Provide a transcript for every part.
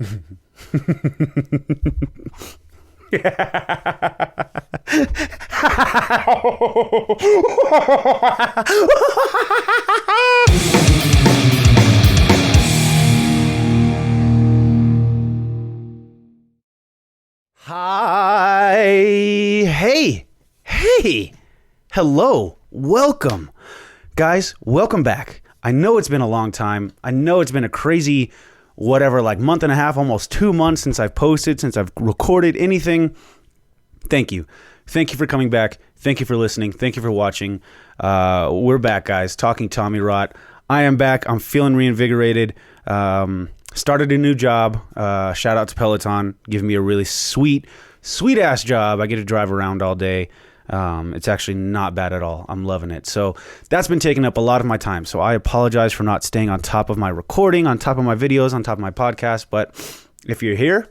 Hi. Hey. Hello. Welcome. Guys, welcome back. I know it's been a long time. I know it's been a crazy, month and a half, almost 2 months since I've posted, since I've recorded anything. Thank you. Thank you for coming back. Thank you for listening. Thank you for watching. We're back, guys. Talking Tommy Rot. I am back. I'm feeling reinvigorated. Started a new job. Shout out to Peloton. Giving me a really sweet ass job. I get to drive around all day. It's actually not bad at all. I'm loving it. So that's been taking up a lot of my time. So I apologize for not staying on top of my recording, on top of my videos, on top of my podcast. But if you're here,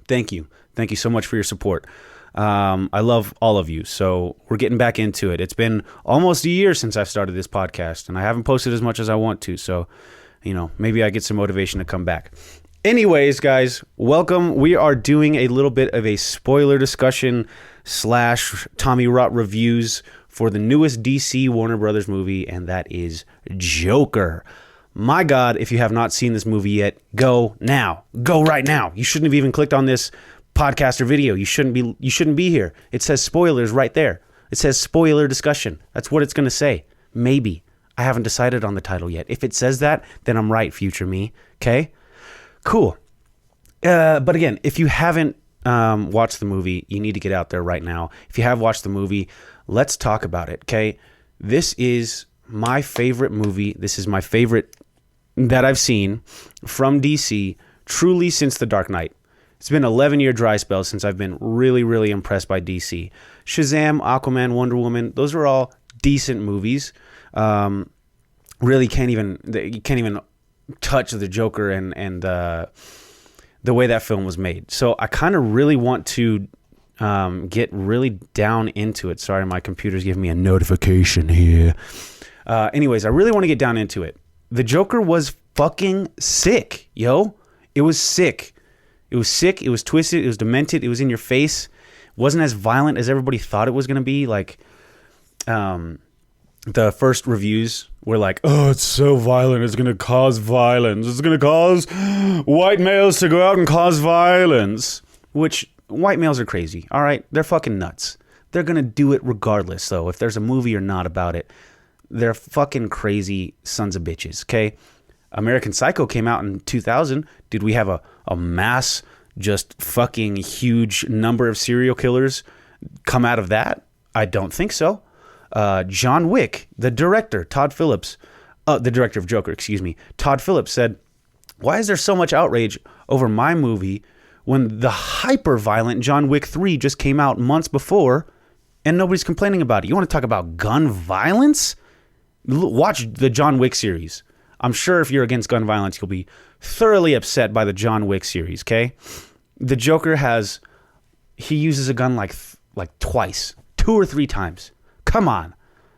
thank you. Thank you so much for your support. I love all of you. So we're getting back into it. It's been almost a year since I've started this podcast, and I haven't posted as much as I want to. So, maybe I get some motivation to come back. Anyways, guys, welcome. We are doing a little bit of a spoiler discussion / Tommy Rot reviews for the newest DC Warner Brothers movie, and that is Joker. My God, if you have not seen this movie yet, go now. Go right now. You shouldn't have even clicked on this podcast or video. You shouldn't be here. It says spoilers right there. It says spoiler discussion. That's what it's going to say. Maybe. I haven't decided on the title yet. If it says that, then I'm right, future me. Okay? Cool. But again, if you haven't watched the movie, you need to get out there right now. If you have watched the movie, let's talk about it, okay? This is my favorite movie. This is my favorite that I've seen from DC, truly since The Dark Knight. It's been an 11-year dry spell since I've been really, really impressed by DC. Shazam, Aquaman, Wonder Woman, those are all decent movies. Really you can't even touch the Joker and the way that film was made. So I kind of really want to get really down into it. Sorry, my computer's giving me a notification here. Anyways, I really want to get down into it. The Joker was fucking sick, yo. It was sick. It was sick. It was twisted. It was demented. It was in your face. It wasn't as violent as everybody thought it was going to be. Like, the first reviews were like, oh, it's so violent. It's going to cause violence. It's going to cause white males to go out and cause violence. Which, white males are crazy, all right? They're fucking nuts. They're going to do it regardless, though, if there's a movie or not about it. They're fucking crazy sons of bitches, okay? American Psycho came out in 2000. Did we have a mass, just fucking huge number of serial killers come out of that? I don't think so. John Wick, the director, the director of Joker, Todd Phillips said, why is there so much outrage over my movie when the hyper-violent John Wick 3 just came out months before and nobody's complaining about it? You want to talk about gun violence? Watch the John Wick series. I'm sure if you're against gun violence, you'll be thoroughly upset by the John Wick series, okay? The Joker he uses a gun like twice, 2 or 3 times. Come on.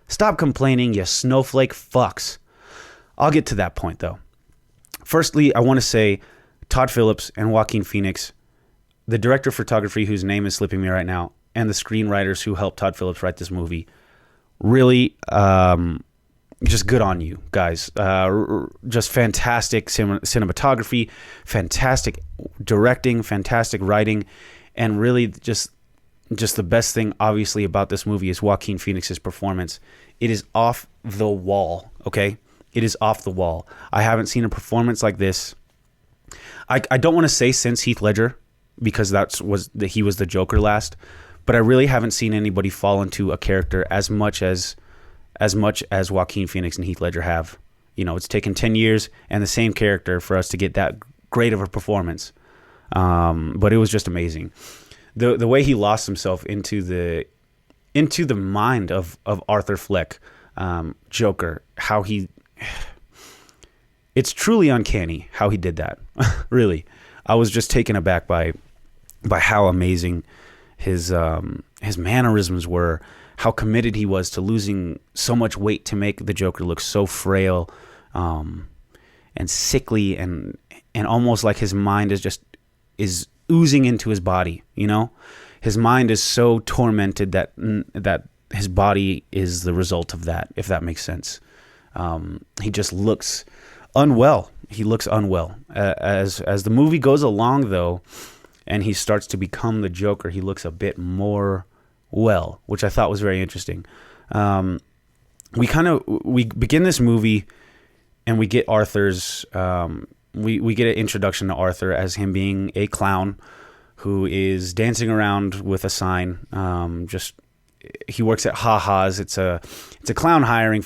Stop complaining, you snowflake fucks. I'll get to that point, though. Firstly, I want to say Todd Phillips and Joaquin Phoenix, the director of photography, whose name is slipping me right now, and the screenwriters who helped Todd Phillips write this movie, really just good on you, guys. Just fantastic cinematography, fantastic directing, fantastic writing, and really just the best thing, obviously, about this movie is Joaquin Phoenix's performance. It is off the wall, okay? It is off the wall. I haven't seen a performance like this. I don't want to say since Heath Ledger, because he was the Joker last, but I really haven't seen anybody fall into a character as much as Joaquin Phoenix and Heath Ledger have. It's taken 10 years and the same character for us to get that great of a performance. But it was just amazing. The way he lost himself into the mind of Arthur Fleck, Joker, it's truly uncanny how he did that. Really, I was just taken aback by how amazing his mannerisms were, how committed he was to losing so much weight to make the Joker look so frail, and and sickly and almost like his mind is oozing into his body, you know? His mind is so tormented that his body is the result of that, if that makes sense. He just looks unwell. He looks unwell. As the movie goes along, though, and he starts to become the Joker, he looks a bit more well, which I thought was very interesting. We begin this movie, and we get Arthur's. We get an introduction to Arthur as him being a clown who is dancing around with a sign. He works at Ha Ha's. It's a clown hiring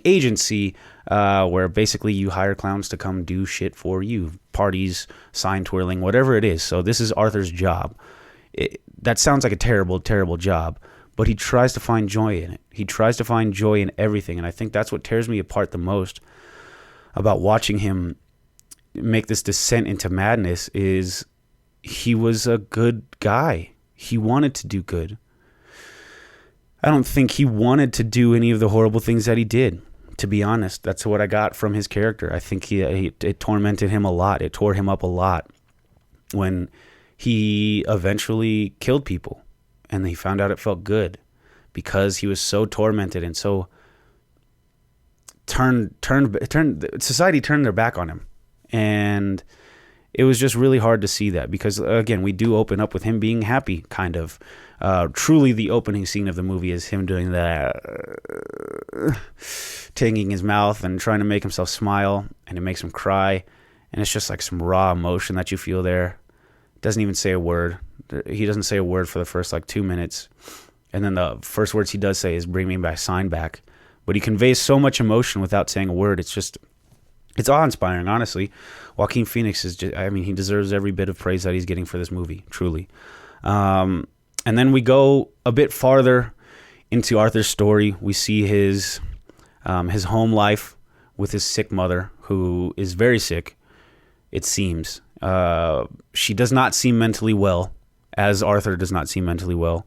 agency, where basically you hire clowns to come do shit for you, parties, sign twirling, whatever it is. So this is Arthur's job. That sounds like a terrible, terrible job, but he tries to find joy in it. He tries to find joy in everything, and I think that's what tears me apart the most about watching him make this descent into madness. Is he was a good guy. He wanted to do good. I don't think he wanted to do any of the horrible things that he did, to be honest. That's what I got from his character. I think it tormented him a lot. It tore him up a lot when he eventually killed people, and he found out it felt good because he was so tormented and so society turned their back on him. And it was just really hard to see that because, again, we do open up with him being happy, kind of. Truly, the opening scene of the movie is him doing that, taking his mouth and trying to make himself smile, and it makes him cry. And it's just like some raw emotion that you feel there. Doesn't even say a word. He doesn't say a word for the first 2 minutes. And then the first words he does say is "bring me my sign back." But he conveys so much emotion without saying a word. It's awe-inspiring, honestly. Joaquin Phoenix he deserves every bit of praise that he's getting for this movie, truly. And then we go a bit farther into Arthur's story. We see his home life with his sick mother, who is very sick, it seems. She does not seem mentally well, as Arthur does not seem mentally well.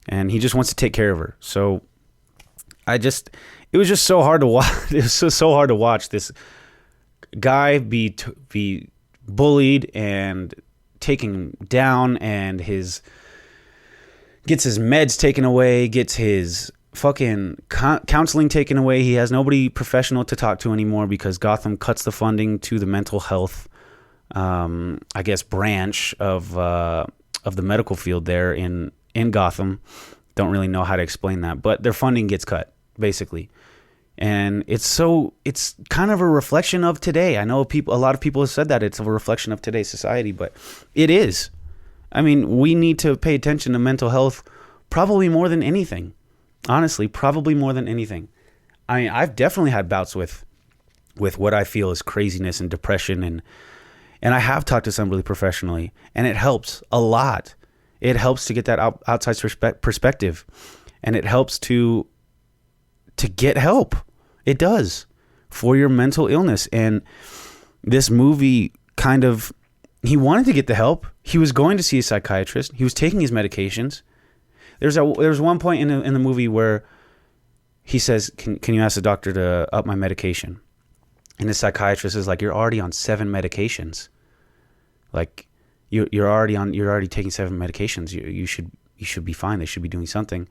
And he just wants to take care of her. So it was just so hard to watch. It was so hard to watch this guy be bullied and taken down, and gets his meds taken away, gets his fucking counseling taken away. He has nobody professional to talk to anymore because Gotham cuts the funding to the mental health, branch of the medical field there in Gotham. Don't really know how to explain that, but their funding gets cut, basically. And it's kind of a reflection of today. I know a lot of people have said that it's a reflection of today's society, but it is. I mean, we need to pay attention to mental health probably more than anything. Honestly, probably more than anything. I mean, I've definitely had bouts with what I feel is craziness and depression, and I have talked to somebody professionally, and it helps a lot. It helps to get that outside perspective, and it helps to get help. It does, for your mental illness. And this movie he wanted to get the help. He was going to see a psychiatrist. He was taking his medications. There's one point in the movie where he says, can you ask the doctor to up my medication? And the psychiatrist is like, you're already on 7 medications. Like, you're already taking 7 medications. You should be fine. They should be doing something.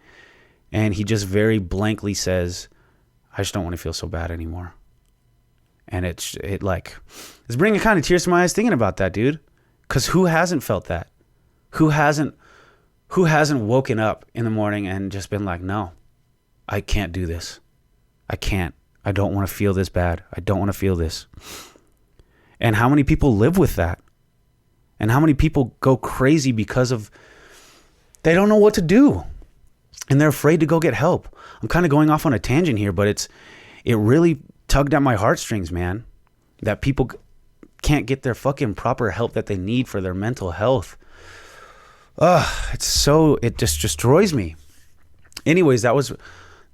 And he just very blankly says, I just don't want to feel so bad anymore. And it's bringing kind of tears to my eyes thinking about that, dude. Because who hasn't felt that? Who hasn't woken up in the morning and just been like, no, I can't do this. I can't. I don't want to feel this bad. I don't want to feel this. And how many people live with that? And how many people go crazy because they don't know what to do. And they're afraid to go get help. I'm kind of going off on a tangent here, but it really tugged at my heartstrings, man. That people can't get their fucking proper help that they need for their mental health. It just destroys me. Anyways, that was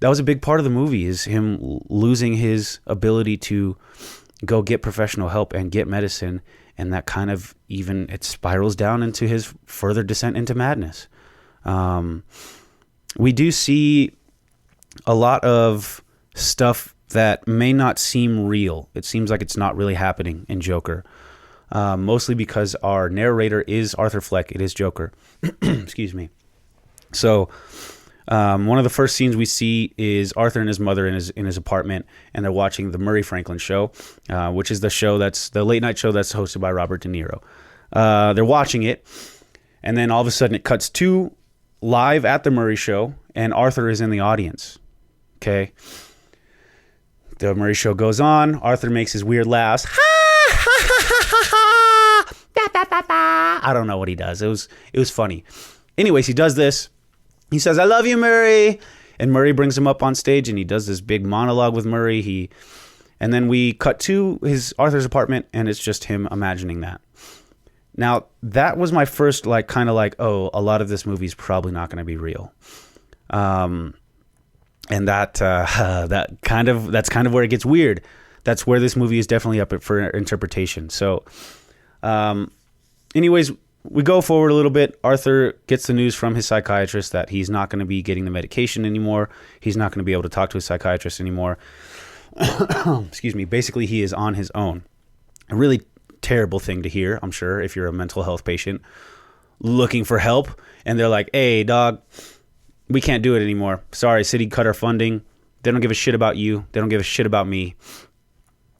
a big part of the movie, is him losing his ability to go get professional help and get medicine, and that kind of it spirals down into his further descent into madness. We do see a lot of stuff that may not seem real. It seems like it's not really happening in Joker. Mostly because our narrator is Arthur Fleck. It is Joker. Excuse me. So one of the first scenes we see is Arthur and his mother in his apartment, and they're watching the Murray Franklin Show, which is the late night show that's hosted by Robert De Niro. They're watching it, and then all of a sudden it cuts to live at the Murray Show, and Arthur is in the audience. Okay. The Murray Show goes on. Arthur makes his weird laughs. I don't know what he does. It was funny. Anyways, he does this. He says, "I love you, Murray." And Murray brings him up on stage, and he does this big monologue with Murray. And then we cut to Arthur's apartment, and it's just him imagining that. Now, that was my first oh, a lot of this movie is probably not going to be real. And that's kind of where it gets weird. That's where this movie is definitely up for interpretation. So, anyways, we go forward a little bit. Arthur gets the news from his psychiatrist that he's not going to be getting the medication anymore. He's not going to be able to talk to his psychiatrist anymore. Excuse me. Basically, he is on his own. A really terrible thing to hear, I'm sure, if you're a mental health patient looking for help. And they're like, "Hey, dog, we can't do it anymore. Sorry, city cut our funding. They don't give a shit about you. They don't give a shit about me."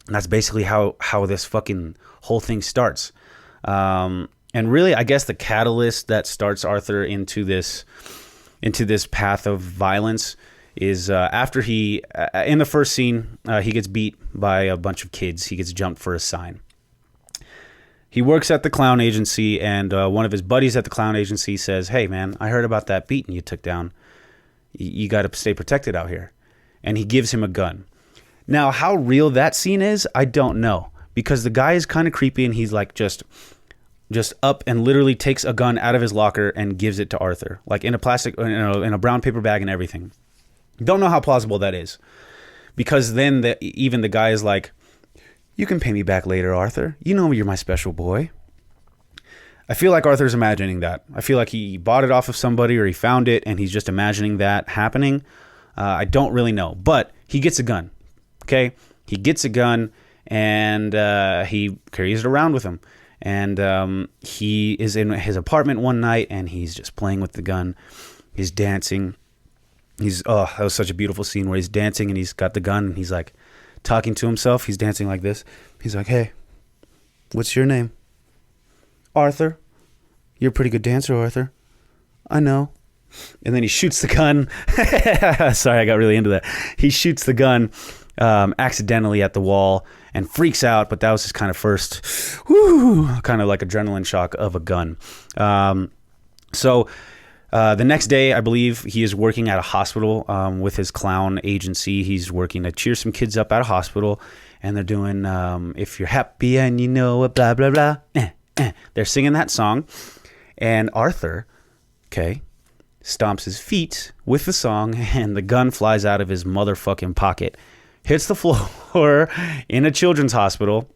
And that's basically how this fucking whole thing starts. And really, I guess the catalyst that starts Arthur into this path of violence is after in the first scene, he gets beat by a bunch of kids. He gets jumped for a sign. He works at the clown agency, and one of his buddies at the clown agency says, "Hey, man, I heard about that beating you took down. You got to stay protected out here." And he gives him a gun. Now, how real that scene is, I don't know, because the guy is kind of creepy, and he's like just up and literally takes a gun out of his locker and gives it to Arthur, like in a plastic, in a brown paper bag and everything. Don't know how plausible that is, because then even the guy is like, "You can pay me back later, Arthur. You know you're my special boy." I feel like Arthur's imagining that. I feel like he bought it off of somebody, or he found it and he's just imagining that happening. I don't really know, but he gets a gun. Okay, he gets a gun, and he carries it around with him. And he is in his apartment one night, and he's just playing with the gun. He's dancing. That was such a beautiful scene where he's dancing, and he's got the gun, and he's like talking to himself. He's dancing like this. He's like, "Hey, what's your name?" "Arthur." "You're a pretty good dancer, Arthur." "I know." And then he shoots the gun. Sorry, I got really into that. He shoots the gun accidentally at the wall and freaks out, but that was his kind of first, kind of like adrenaline shock of a gun. So the next day, I believe, he is working at a hospital with his clown agency. He's working to cheer some kids up at a hospital, and they're doing "If You're Happy and You Know It, blah, blah, blah." They're singing that song, and Arthur, stomps his feet with the song, and the gun flies out of his motherfucking pocket, hits the floor in a children's hospital.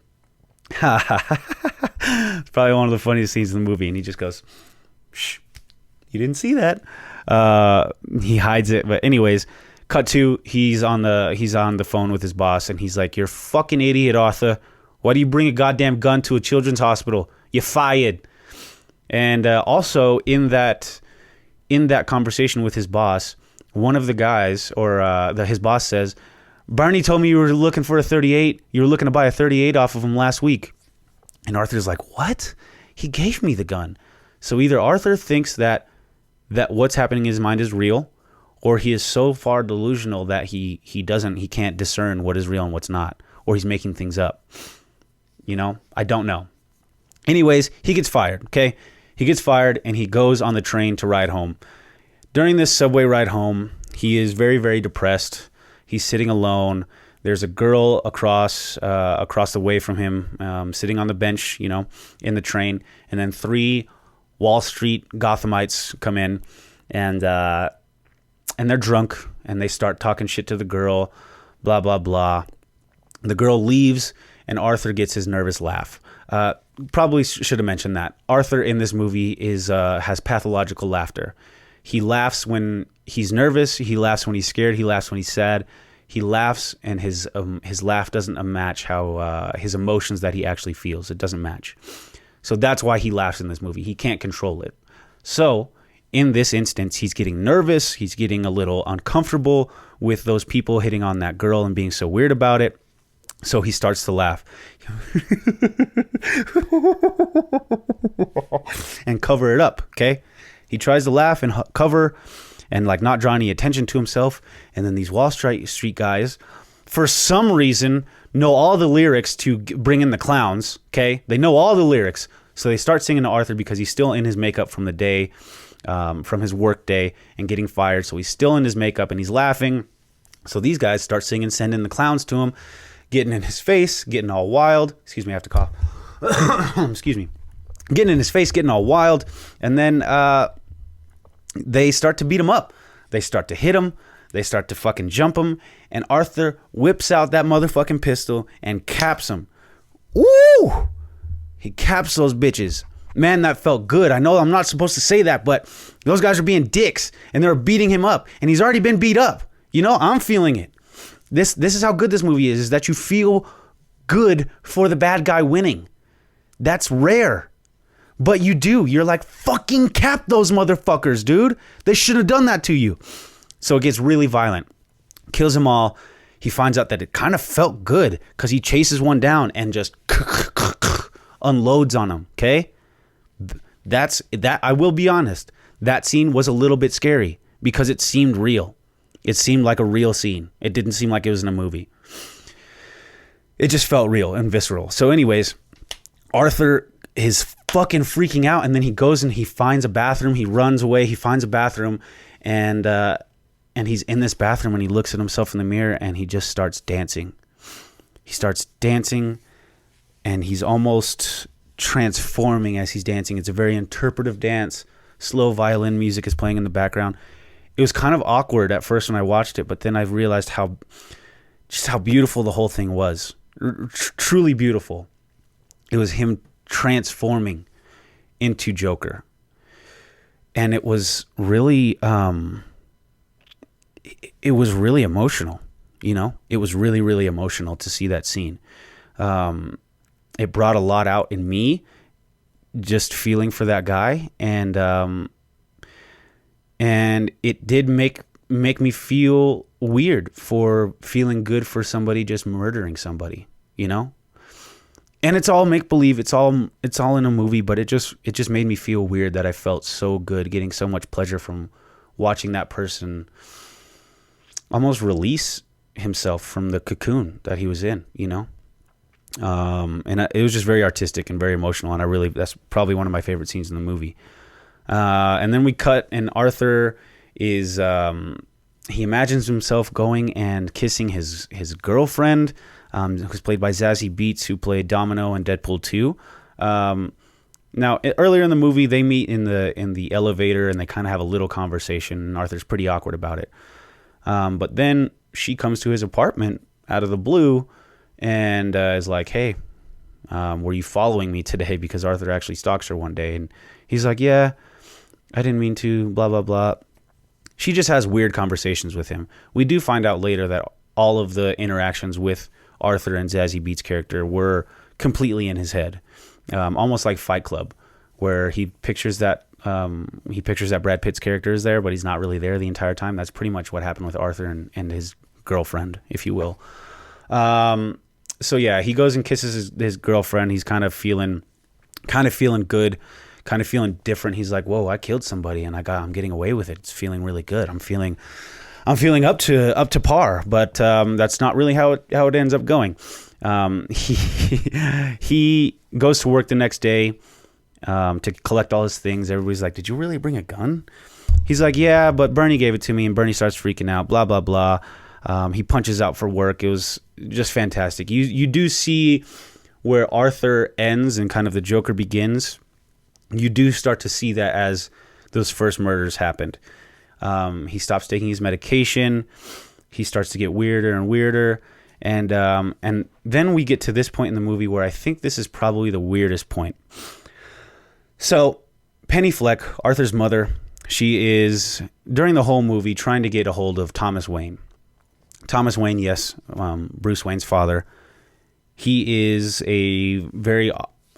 It's probably one of the funniest scenes in the movie, and he just goes, "Shh, you didn't see that." He hides it, but anyways, cut to he's on the phone with his boss, and he's like, "You're a fucking idiot, Arthur. Why do you bring a goddamn gun to a children's hospital? You're fired." And also in that conversation with his boss, one of the guys, or his boss says, "Barney told me you were looking for a 38. You were looking to buy a 38 off of him last week." And Arthur's like, "What? He gave me the gun." So either Arthur thinks that what's happening in his mind is real, or he is so far delusional that he can't discern what is real and what's not, or he's making things up. I don't know. Anyways, he gets fired, okay? He gets fired, and he goes on the train to ride home. During this subway ride home, he is very, very depressed. He's sitting alone. There's a girl across the way from him, sitting on the bench, in the train. And then 3 Wall Street Gothamites come in, and they're drunk, and they start talking shit to the girl, blah, blah, blah. The girl leaves, and Arthur gets his nervous laugh. Probably should have mentioned that. Arthur in this movie has pathological laughter. He laughs when he's nervous. He laughs when he's scared. He laughs when he's sad. he laughs, and his laugh doesn't match how his emotions that he actually feels. It doesn't match. So that's why he laughs in this movie. He can't control it. So in this instance, he's getting nervous. He's getting a little uncomfortable with those people hitting on that girl and being so weird about it. So he starts to laugh and cover it up. Okay. He tries to laugh and cover and like not draw any attention to himself. And then these Wall Street guys, for some reason, know all the lyrics to bring in the clowns. Okay. They know all the lyrics. So they start singing to Arthur because he's still in his makeup from the day, from his work day and getting fired. So he's still in his makeup and he's laughing. So these guys start singing, sending the clowns to him, getting in his face, getting all wild. Excuse me, I have to cough. Excuse me. Getting in his face, getting all wild. And then they start to beat him up. They start to hit him. They start to fucking jump him. And Arthur whips out that motherfucking pistol and caps him. Woo! He caps those bitches. Man, that felt good. I know I'm not supposed to say that, but those guys are being dicks and they're beating him up. And he's already been beat up. You know, I'm feeling it. This is how good this movie is that you feel good for the bad guy winning. That's rare. But you do. You're like, fucking cap those motherfuckers, dude. They shouldn't have done that to you. So it gets really violent. Kills them all. He finds out that it kind of felt good because he chases one down and just unloads on him. Okay? That. I will be honest. That scene was a little bit scary because it seemed real. It seemed like a real scene. It didn't seem like it was in a movie. It just felt real and visceral. So anyways, Arthur is fucking freaking out, and then he goes and he finds a bathroom. He runs away. He finds a bathroom, and he's in this bathroom, and he looks at himself in the mirror, and he just starts dancing. He starts dancing, and he's almost transforming as he's dancing. It's a very interpretive dance. Slow violin music is playing in the background. It was kind of awkward at first when I watched it, but then I realized how beautiful the whole thing was. Truly beautiful. It was him transforming into Joker. And it was really emotional, you know? It was really, really emotional to see that scene. It brought a lot out in me, just feeling for that guy, and it did make me feel weird for feeling good for somebody just murdering somebody, you know? And it's all make believe. It's all in a movie, but it just made me feel weird that I felt so good, getting so much pleasure from watching that person almost release himself from the cocoon that he was in, you know? And it was just very artistic and very emotional, and that's probably one of my favorite scenes in the movie. And then we cut, and Arthur is he imagines himself going and kissing his girlfriend, who's played by Zazie Beetz, who played Domino in Deadpool 2. Now, earlier in the movie, they meet in the elevator, and they kind of have a little conversation, and Arthur's pretty awkward about it. But then she comes to his apartment out of the blue and is like, hey, were you following me today? Because Arthur actually stalks her one day. And he's like, yeah, I didn't mean to, blah, blah, blah. She just has weird conversations with him. We do find out later that all of the interactions with Arthur and Zazie Beetz' character were completely in his head. Almost like Fight Club, where he pictures that Brad Pitt's character is there, but he's not really there the entire time. That's pretty much what happened with Arthur and his girlfriend, if you will. So yeah, he goes and kisses his girlfriend. He's kind of feeling good, kind of feeling different. He's like, whoa, I killed somebody and I'm getting away with it. It's feeling really good. I'm feeling up to par, but that's not really how it ends up going. He goes to work the next day to collect all his things. Everybody's like, did you really bring a gun? He's like, yeah, but Bernie gave it to me, and Bernie starts freaking out, blah, blah, blah. He punches out for work. It was just fantastic. You do see where Arthur ends and kind of the Joker begins. You do start to see that as those first murders happened. He stops taking his medication. He starts to get weirder and weirder. And then we get to this point in the movie where I think this is probably the weirdest point. So Penny Fleck, Arthur's mother, she is, during the whole movie, trying to get a hold of Thomas Wayne. Thomas Wayne, yes, Bruce Wayne's father. He is a very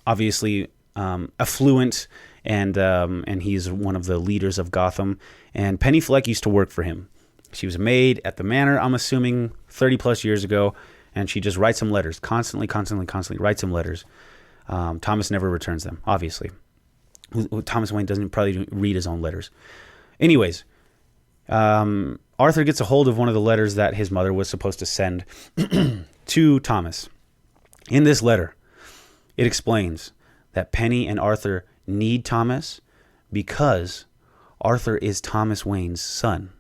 obviously affluent, and he's one of the leaders of Gotham. And Penny Fleck used to work for him. She was a maid at the manor, I'm assuming 30 plus years ago, and she just writes him letters, constantly writes him letters. Thomas never returns them, obviously. Thomas Wayne doesn't probably read his own letters. Anyways, Arthur gets a hold of one of the letters that his mother was supposed to send to Thomas. In this letter, it explains that Penny and Arthur need Thomas because Arthur is Thomas Wayne's son.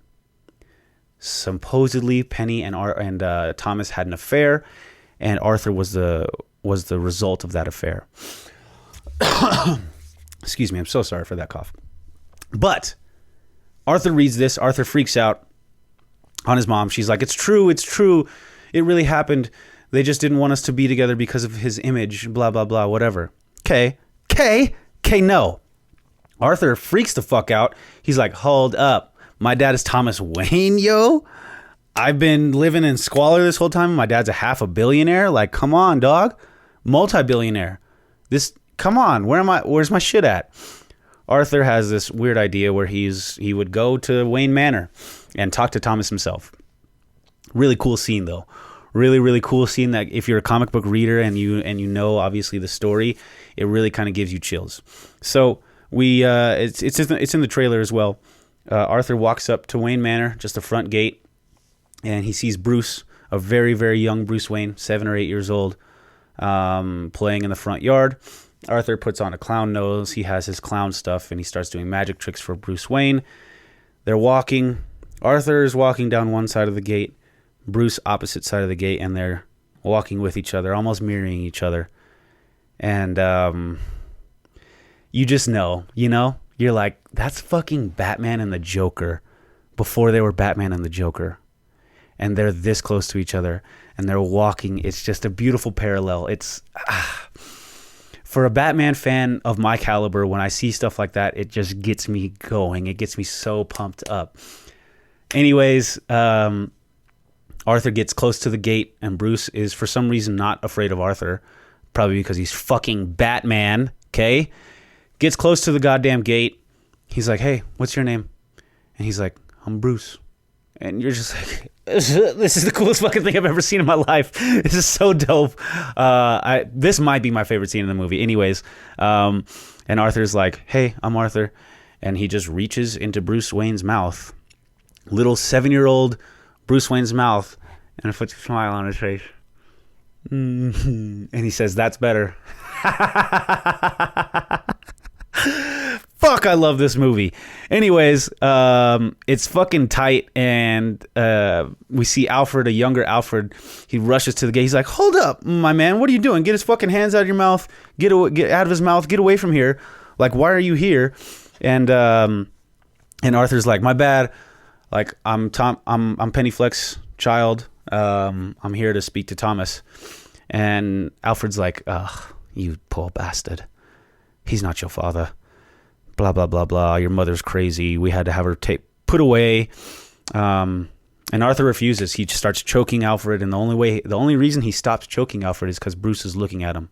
Supposedly, Penny and Thomas had an affair, and Arthur was the result of that affair. Excuse me, I'm so sorry for that cough. But Arthur reads this. Arthur freaks out on his mom. She's like, it's true. It really happened. They just didn't want us to be together because of his image, blah, blah, blah, whatever. Okay, no. Arthur freaks the fuck out. He's like, hold up. My dad is Thomas Wayne, yo. I've been living in squalor this whole time. My dad's a half a billionaire. Like, come on, dog. Multi-billionaire. Come on. Where's my shit at? Arthur has this weird idea where he would go to Wayne Manor and talk to Thomas himself. Really cool scene, though. Really, really cool scene that if you're a comic book reader and you know obviously the story, it really kind of gives you chills. So it's in the trailer as well. Arthur walks up to Wayne Manor, just the front gate, and he sees Bruce, a very, very young Bruce Wayne, 7 or 8 years old, playing in the front yard. Arthur puts on a clown nose. He has his clown stuff, and he starts doing magic tricks for Bruce Wayne. They're walking. Arthur is walking down one side of the gate, Bruce opposite side of the gate, and they're walking with each other, almost mirroring each other. And you just know, you're like, that's fucking Batman and the Joker before they were Batman and the Joker. And they're this close to each other, and they're walking. It's just a beautiful parallel. It's for a Batman fan of my caliber, when I see stuff like that, it just gets me going. It gets me so pumped up. Anyways, Arthur gets close to the gate, and Bruce is for some reason not afraid of Arthur, probably because he's fucking Batman, okay? Gets close to the goddamn gate. He's like, hey, what's your name? And he's like, I'm Bruce. And you're just like, this is the coolest fucking thing I've ever seen in my life. This is so dope. This might be my favorite scene in the movie. Anyways, and Arthur's like, hey, I'm Arthur. And he just reaches into Bruce Wayne's mouth. Little 7-year-old Bruce Wayne's mouth, and puts a smile on his face. And he says, that's better. Fuck, I love this movie. Anyways, it's fucking tight, and we see Alfred, a younger Alfred. He rushes to the gate. He's like, hold up, my man, what are you doing? Get his fucking hands out of your mouth. Get out of his mouth. Get away from here. Like, why are you here? And Arthur's like, my bad. Like, I'm Penny Fleck's child. I'm here to speak to Thomas. And Alfred's like, ugh, you poor bastard. He's not your father. Blah, blah, blah, blah. Your mother's crazy. We had to have her put away. And Arthur refuses. He just starts choking Alfred. And the only reason he stops choking Alfred is because Bruce is looking at him.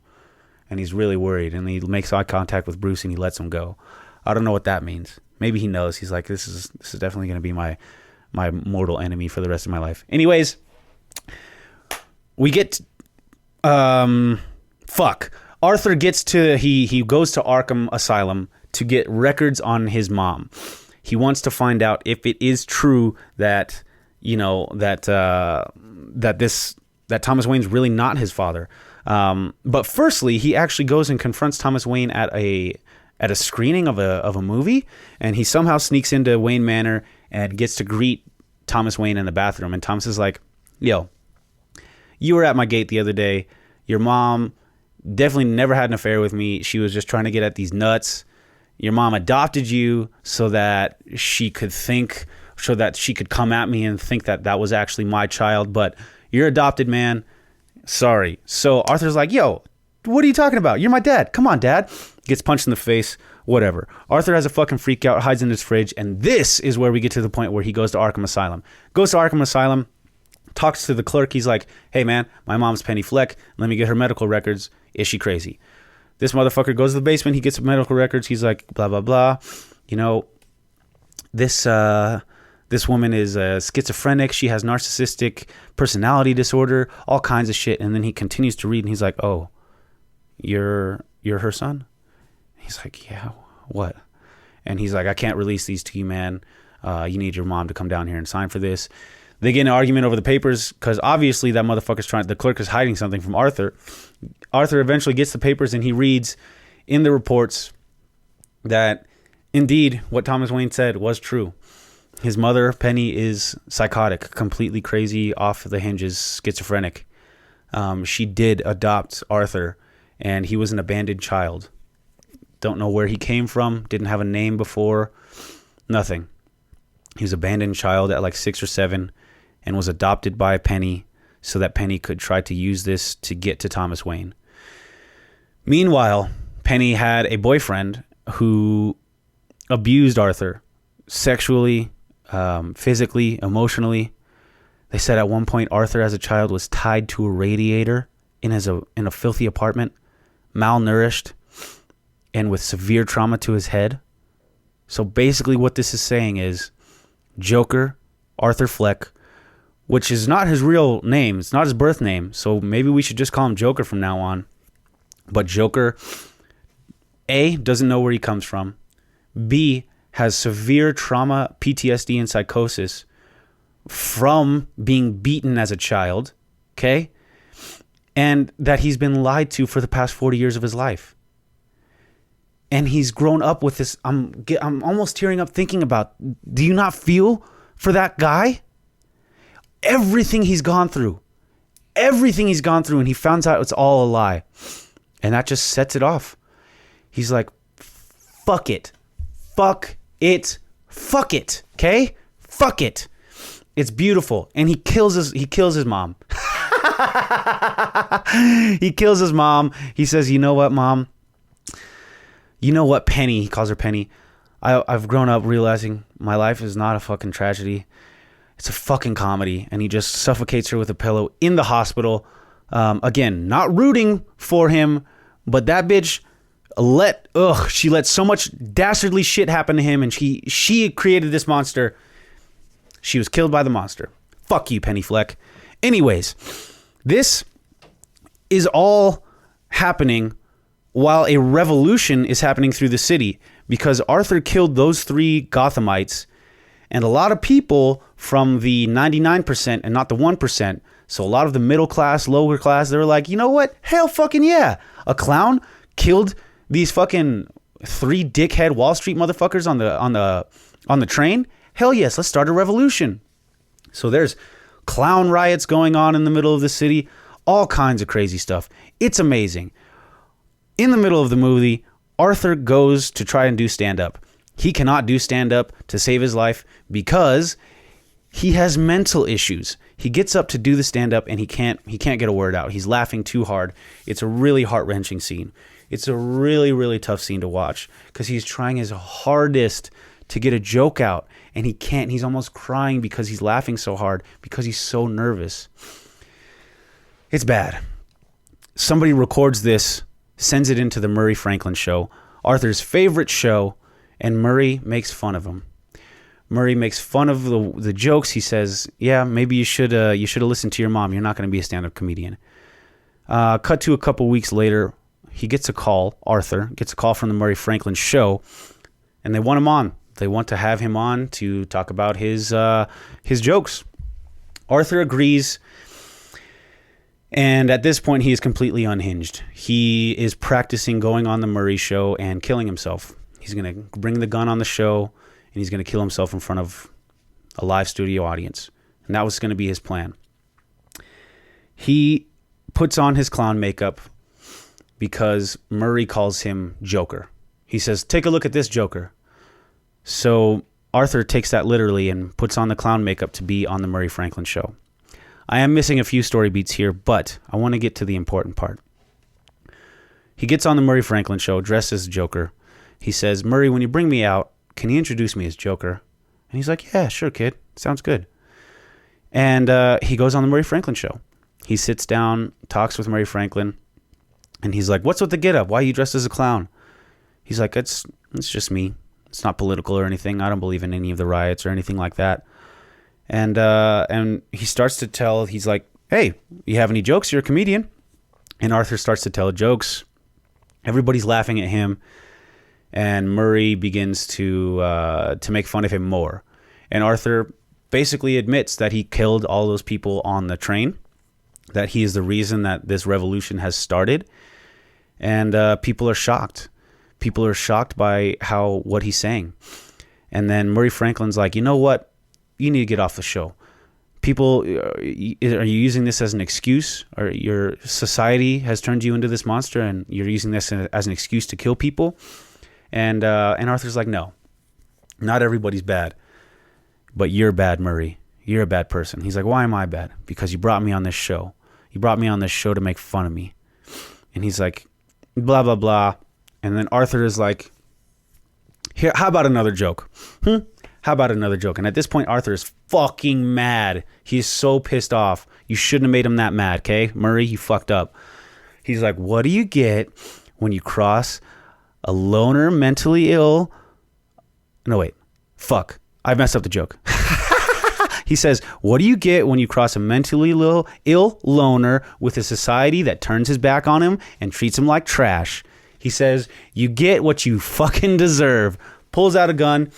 And he's really worried. And he makes eye contact with Bruce and he lets him go. I don't know what that means. Maybe he knows. He's like, this is definitely going to be my mortal enemy for the rest of my life. Anyways, we get Arthur gets to he goes to Arkham Asylum to get records on his mom. He wants to find out if it is true that that Thomas Wayne's really not his father. But firstly, he actually goes and confronts Thomas Wayne at a screening of a movie, and he somehow sneaks into Wayne Manor and gets to greet Thomas Wayne in the bathroom. And Thomas is like, yo, you were at my gate the other day. Your mom definitely never had an affair with me. She was just trying to get at these nuts. Your mom adopted you so that she could come at me and think that was actually my child, but you're adopted, man. Sorry. So Arthur's like, yo, what are you talking about? You're my dad. Come on, dad. Gets punched in the face. Whatever. Arthur has a fucking freak out, hides in his fridge, and this is where we get to the point where he goes to Arkham Asylum. talks to the clerk. He's like, hey, man, my mom's Penny Fleck. Let me get her medical records. Is she crazy? This motherfucker goes to the basement. He gets medical records. He's like, blah, blah, blah. You know, this woman is schizophrenic. She has narcissistic personality disorder, all kinds of shit. And then he continues to read, and he's like, oh, you're her son? He's like, yeah, what? And he's like, I can't release these to you, man. You need your mom to come down here and sign for this. They get in an argument over the papers because obviously that motherfucker's the clerk is hiding something from Arthur. Arthur eventually gets the papers, and he reads in the reports that indeed what Thomas Wayne said was true. His mother, Penny, is psychotic, completely crazy, off the hinges, schizophrenic. She did adopt Arthur, and he was an abandoned child. Don't know where he came from, didn't have a name before, nothing. He was an abandoned child at like 6 or 7 and was adopted by Penny so that Penny could try to use this to get to Thomas Wayne. Meanwhile, Penny had a boyfriend who abused Arthur sexually, physically, emotionally. They said at one point Arthur as a child was tied to a radiator in a filthy apartment, malnourished, and with severe trauma to his head. So basically what this is saying is Joker, Arthur Fleck, which is not his real name. It's not his birth name. So maybe we should just call him Joker from now on. But Joker, A, doesn't know where he comes from. B, has severe trauma, PTSD, and psychosis from being beaten as a child. Okay? And that he's been lied to for the past 40 years of his life. And he's grown up with this. I'm almost tearing up thinking about, do you not feel for that guy? Everything he's gone through, and he finds out it's all a lie. And that just sets it off. He's like, fuck it. Okay? Fuck it. It's beautiful. And he kills his mom. He kills his mom. He says, you know what, Mom? You know what, Penny? He calls her Penny. I've grown up realizing my life is not a fucking tragedy. It's a fucking comedy. And he just suffocates her with a pillow in the hospital. Again, not rooting for him, but that bitch she let so much dastardly shit happen to him, and she created this monster. She was killed by the monster. Fuck you, Penny Fleck. Anyways, this is all happening while a revolution is happening through the city, because Arthur killed those 3 Gothamites, and a lot of people from the 99% and not the 1%, so a lot of the middle class, lower class, they were like, you know what? Hell fucking yeah. A clown killed these fucking 3 dickhead Wall Street motherfuckers on the train. Hell yes, let's start a revolution. So there's clown riots going on in the middle of the city, all kinds of crazy stuff. It's amazing. In the middle of the movie, Arthur goes to try and do stand-up. He cannot do stand-up to save his life because he has mental issues. He gets up to do the stand-up and he can't get a word out. He's laughing too hard. It's a really heart-wrenching scene. It's a really, really tough scene to watch because he's trying his hardest to get a joke out and he can't. He's almost crying because he's laughing so hard because he's so nervous. It's bad. Somebody records this, sends it into the Murray Franklin show, Arthur's favorite show, and Murray makes fun of him. Murray makes fun of the jokes. He says, yeah, maybe you should have listened to your mom. You're not going to be a stand-up comedian. Cut to a couple weeks later, he gets a call, Arthur gets a call from the Murray Franklin show, and they want him on. They want to have him on to talk about his jokes. Arthur agrees. And at this point, he is completely unhinged. He is practicing going on the Murray show and killing himself. He's going to bring the gun on the show, and he's going to kill himself in front of a live studio audience. And that was going to be his plan. He puts on his clown makeup because Murray calls him Joker. He says, take a look at this, Joker. So Arthur takes that literally and puts on the clown makeup to be on the Murray Franklin show. I am missing a few story beats here, but I want to get to the important part. He gets on the Murray Franklin show dressed as Joker. He says, Murray, when you bring me out, can you introduce me as Joker? And he's like, yeah, sure, kid. Sounds good. And he goes on the Murray Franklin show. He sits down, talks with Murray Franklin, and he's like, "What's with the get up? Why are you dressed as a clown?" He's like, it's just me. It's not political or anything. I don't believe in any of the riots or anything like that." And he starts to tell, he's like, "Hey, you have any jokes? You're a comedian." And Arthur starts to tell jokes. Everybody's laughing at him. And Murray begins to make fun of him more. And Arthur basically admits that he killed all those people on the train, that he is the reason that this revolution has started. And people are shocked. People are shocked by what he's saying. And then Murray Franklin's like, "You know what? You need to get off the show. People, are you using this as an excuse? Or your society has turned you into this monster and you're using this as an excuse to kill people?" And Arthur's like, "No, not everybody's bad. But you're bad, Murray. You're a bad person." He's like, "Why am I bad?" "Because you brought me on this show. You brought me on this show to make fun of me." And he's like, blah, blah, blah. And then Arthur is like, "Here, how about another joke? How about another joke?" And at this point, Arthur is fucking mad. He's so pissed off. You shouldn't have made him that mad, okay? Murray, you fucked up. He's like, "What do you get when you cross a loner, mentally ill..." No, wait. Fuck. I messed up the joke. He says, "What do you get when you cross a mentally ill loner with a society that turns his back on him and treats him like trash?" He says, "You get what you fucking deserve." Pulls out a gun,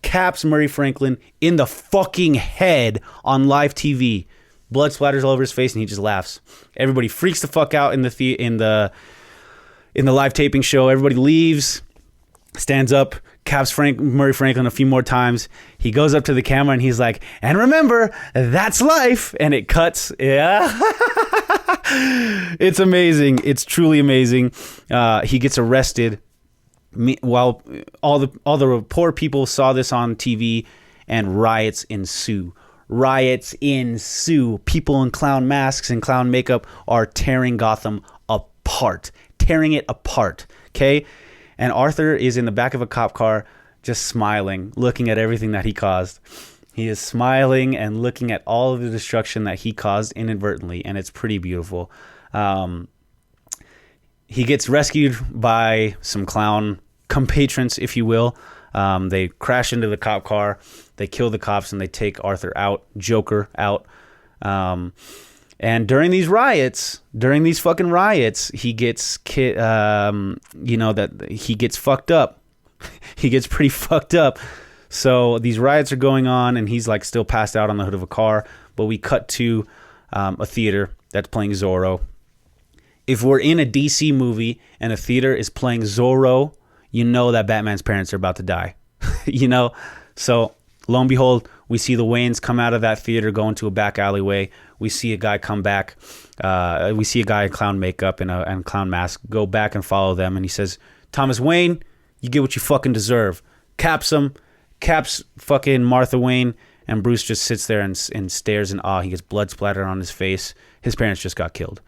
caps Murray Franklin in the fucking head on live TV. Blood splatters all over his face and he just laughs. Everybody freaks the fuck out in the live taping show. Everybody leaves, stands up, caps Murray Franklin a few more times. He goes up to the camera and he's like, "And remember, that's life." And it cuts. Yeah. It's amazing. It's truly amazing. He gets arrested while all the poor people saw this on TV, and riots ensue. Riots ensue. People in clown masks and clown makeup are tearing Gotham apart. Tearing it apart. Okay? And Arthur is in the back of a cop car just smiling, looking at everything that he caused. He is smiling and looking at all of the destruction that he caused inadvertently, and it's pretty beautiful. He gets rescued by some clown compatriots, if you will. They crash into the cop car, they kill the cops, and they take Arthur out, Joker out. And during these fucking riots, he gets he gets fucked up. He gets pretty fucked up. So these riots are going on, and he's like still passed out on the hood of a car. But we cut to a theater that's playing Zorro. If we're in a DC movie and a theater is playing Zorro, you know that Batman's parents are about to die. So lo and behold, we see the Waynes come out of that theater, go into a back alleyway. We see a guy come back. We see a guy in clown makeup and clown mask go back and follow them. And he says, "Thomas Wayne, you get what you fucking deserve." Caps him. Caps fucking Martha Wayne. And Bruce just sits there and stares in awe. He gets blood splattered on his face. His parents just got killed.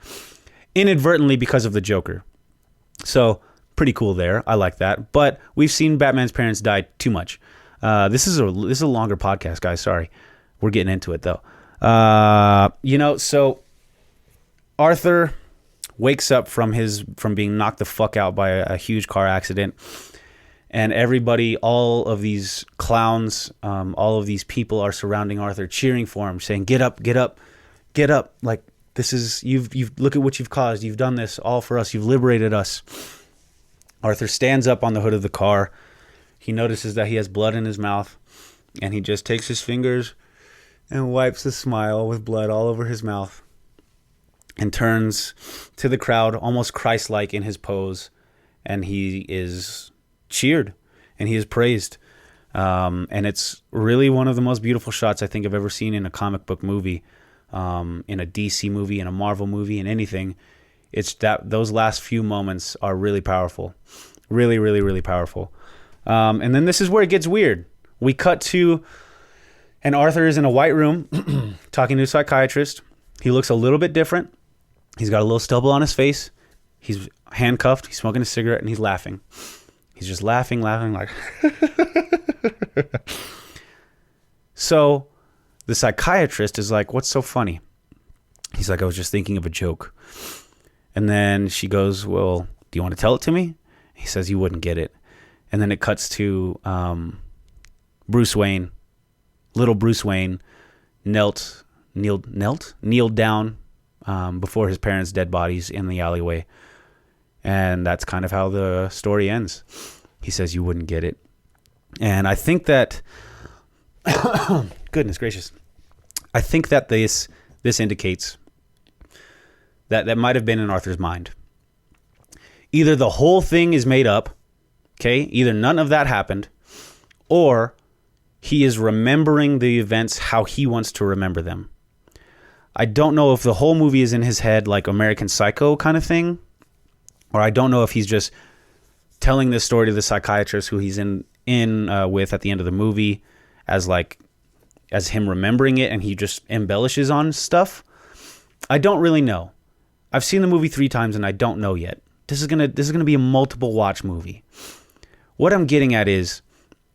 Inadvertently because of the Joker. So, pretty cool there. I like that. But we've seen Batman's parents die too much. This is a longer podcast, guys. Sorry. We're getting into it, though. So Arthur wakes up from being knocked the fuck out by a huge car accident. And everybody, all of these clowns, all of these people are surrounding Arthur, cheering for him, saying, "Get up, get up, get up. Like, this is, you've look at what you've caused. You've done this all for us. You've liberated us." Arthur stands up on the hood of the car. He notices that he has blood in his mouth, and he just takes his fingers and wipes a smile with blood all over his mouth and turns to the crowd, almost Christ-like in his pose, and he is cheered and he is praised. And it's really one of the most beautiful shots I think I've ever seen in a comic book movie, in a DC movie, in a Marvel movie, in anything. It's that those last few moments are really powerful. Really, really, really powerful. And then this is where it gets weird. We cut to, and Arthur is in a white room talking to a psychiatrist. He looks a little bit different. He's got a little stubble on his face. He's handcuffed. He's smoking a cigarette, and he's laughing. He's just laughing like. So the psychiatrist is like, what's so funny? He's like, I was just thinking of a joke. And then she goes, well, do you want to tell it to me? He says he wouldn't get it. And then it cuts to Bruce Wayne, little Bruce Wayne, kneeled down before his parents' dead bodies in the alleyway. And that's kind of how the story ends. He says you wouldn't get it. And I think that, goodness gracious, I think that this indicates that might have been in Arthur's mind. Either the whole thing is made up, okay? Either none of that happened, or he is remembering the events how he wants to remember them. I don't know if the whole movie is in his head like American Psycho kind of thing, or I don't know if he's just telling this story to the psychiatrist who he's in with at the end of the movie as him remembering it, and he just embellishes on stuff. I don't really know. I've seen the movie 3 times and I don't know yet. This is gonna be a multiple watch movie. What I'm getting at is,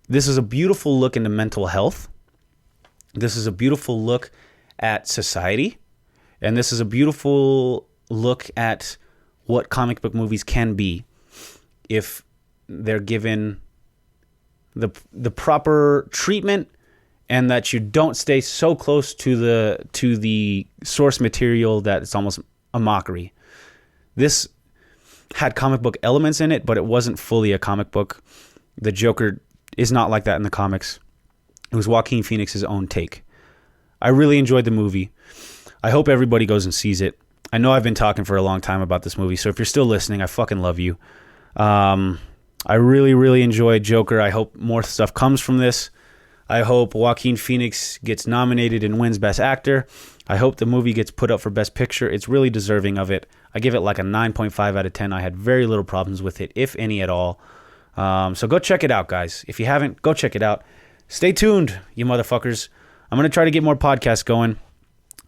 this is a beautiful look into mental health. This is a beautiful look at society, and this is a beautiful look at what comic book movies can be if they're given the proper treatment, and that you don't stay so close to the source material that it's almost a mockery. This had comic book elements in it, but it wasn't fully a comic book. The Joker is not like that in the comics. It was Joaquin Phoenix's own take. I really enjoyed the movie. I hope everybody goes and sees it. I know I've been talking for a long time about this movie, so if you're still listening, I fucking love you. I really, really enjoyed Joker. I hope more stuff comes from this. I hope Joaquin Phoenix gets nominated and wins Best Actor. I hope the movie gets put up for Best Picture. It's really deserving of it. I give it like a 9.5 out of 10. I had very little problems with it, if any at all. So go check it out, guys. If you haven't, go check it out. Stay tuned, you motherfuckers. I'm going to try to get more podcasts going.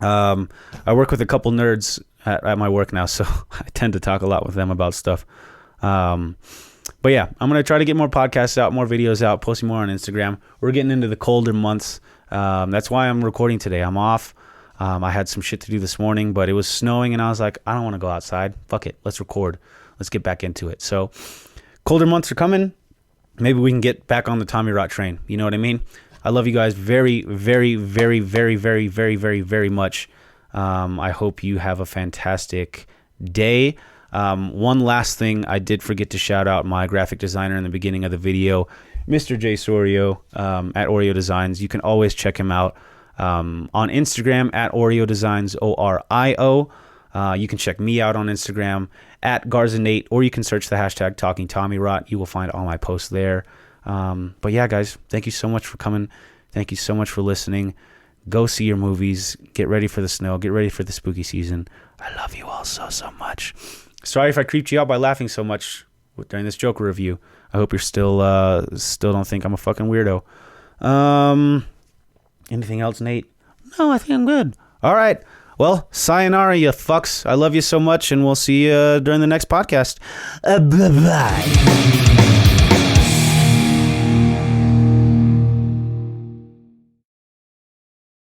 I work with a couple nerds at my work now, so I tend to talk a lot with them about stuff. But yeah, I'm going to try to get more podcasts out, more videos out, posting more on Instagram. We're getting into the colder months. That's why I'm recording today. I'm off. I had some shit to do this morning, but it was snowing, and I was like, I don't want to go outside. Fuck it. Let's record. Let's get back into it. So colder months are coming. Maybe we can get back on the Tommy Rot train. You know what I mean? I love you guys very, very, very, very, very, very, very, very much. I hope you have a fantastic day. One last thing, I did forget to shout out my graphic designer in the beginning of the video, Mr. J. Sorio, at Oreo Designs. You can always check him out on Instagram at Oreo Designs, ORIO. You can check me out on Instagram at Garzanate, or you can search the hashtag Talking Tommy Rot. You will find all my posts there. But yeah, guys, thank you so much for coming. Thank you so much for listening. Go see your movies. Get ready for the snow. Get ready for the spooky season. I love you all so, so much. Sorry if I creeped you out by laughing so much during this Joker review. I hope you're still don't think I'm a fucking weirdo. Anything else, Nate? No, I think I'm good. All right. Well, sayonara, you fucks. I love you so much, and we'll see you during the next podcast. Bye-bye.